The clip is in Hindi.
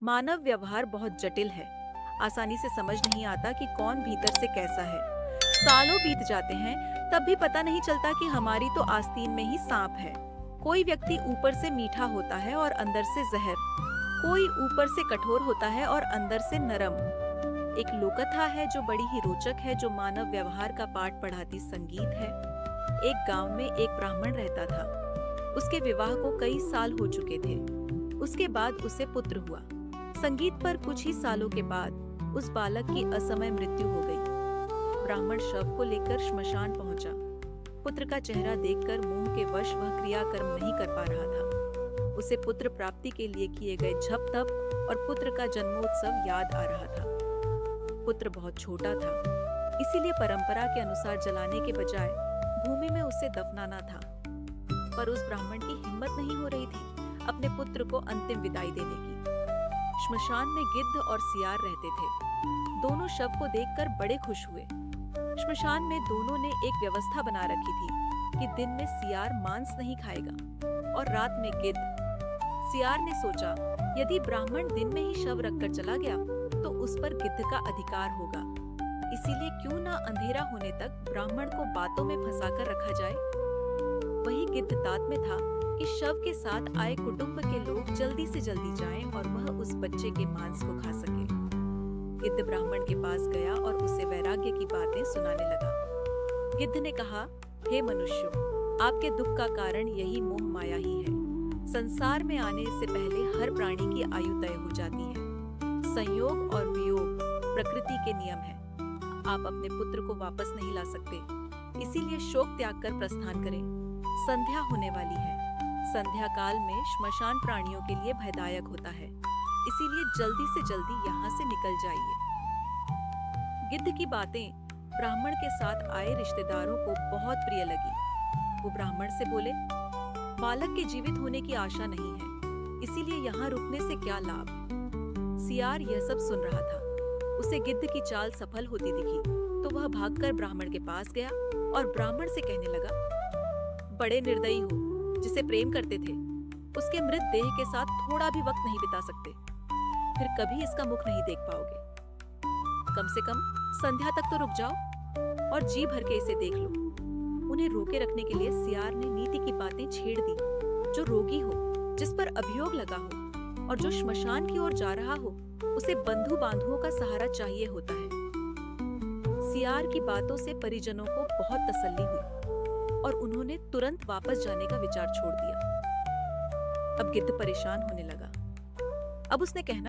मानव व्यवहार बहुत जटिल है। आसानी से समझ नहीं आता कि कौन भीतर से कैसा है। सालों बीत जाते हैं, तब भी पता नहीं चलता कि हमारी तो आस्तीन में ही सांप है। कोई व्यक्ति ऊपर से मीठा होता है और अंदर से जहर। कोई ऊपर से कठोर होता है और अंदर से नरम। एक लोककथा है जो बड़ी ही रोचक है, जो मानव व्यवहार का पाठ पढ़ाती संगीत है। एक गांव में एक ब्राह्मण रहता था। उसके विवाह को कई साल हो चुके थे। उसके बाद उसे पुत्र हुआ। संगीत पर कुछ ही सालों के बाद उस बालक की असमय मृत्यु हो गई। ब्राह्मण शव को लेकर श्मशान पहुंचा। पुत्र का चेहरा देखकर मोह के वश वह क्रियाकर्म नहीं कर पा रहा था। उसे पुत्र प्राप्ति के लिए किए गए जप तप और पुत्र का जन्मोत्सव याद आ रहा था। पुत्र बहुत छोटा था, इसीलिए परंपरा के अनुसार जलाने के बजाय भूमि में उसे दफनाना था। पर उस ब्राह्मण की हिम्मत नहीं हो रही थी अपने पुत्र को अंतिम विदाई देने की। श्मशान में गिद्ध और सियार रहते थे। दोनों शव को देखकर बड़े खुश हुए। श्मशान में दोनों ने एक व्यवस्था बना रखी थी कि दिन में सियार मांस नहीं खाएगा और रात में गिद्ध। सियार ने सोचा, यदि ब्राह्मण दिन में ही शव रखकर चला गया तो उस पर गिद्ध का अधिकार होगा। इसीलिए क्यों ना अंधेरा होने तक ब्राह्मण को बातों में फंसाकर रखा जाए। वही गिद्ध तात में था कि शव के साथ आए कुटुंब के लोग जल्दी से जल्दी जाएं और वह उस बच्चे के मांस को खा सके। गिद्ध ब्राह्मण के पास गया और उसे वैराग्य की बातें सुनाने लगा। गिद्ध ने कहा, हे मनुष्यों, आपके दुख का कारण यही मोह माया ही है। संसार में आने से पहले हर प्राणी की आयु तय हो जाती है। संयोग और वियोग प्रकृति के नियम है। आप अपने पुत्र को वापस नहीं ला सकते, इसीलिए शोक त्याग कर प्रस्थान करें। संध्या होने वाली है। संध्या काल में श्मशान प्राणियों के लिए भयदायक होता है, इसीलिए जल्दी से जल्दी यहाँ से निकल जाइए। गिद्ध की बातें ब्राह्मण के साथ आए रिश्तेदारों को बहुत प्रिय लगी। वो ब्राह्मण से बोले, बालक के जीवित होने की आशा नहीं है, इसीलिए यहाँ रुकने से क्या लाभ। सियार यह सब सुन रहा था। उसे गिद्ध की चाल सफल होती दिखी तो वह भागकर ब्राह्मण के पास गया और ब्राह्मण से कहने लगा, बड़े निर्दयी हो, जिसे प्रेम करते थे उसके मृत देह के साथ थोड़ा भी वक्त नहीं बिता सकते, फिर कभी इसका मुख नहीं देख पाओगे। कम से कम संध्या तक तो रुक जाओ और जी भर के इसे देख लो। उन्हें रोके रखने के लिए सियार ने नीति की बातें छेड़ दी। जो रोगी हो, जिस पर अभियोग लगा हो और जो श्मशान की ओर जा रहा हो, उसे बंधु बांधुओं का सहारा चाहिए होता है। सियार की बातों से परिजनों को बहुत तसल्ली हुई और उन्होंने तुरंत वापस जाने का विचार छोड़ दिया। अब गिद्ध परेशान होने लगा। अब उसने कहना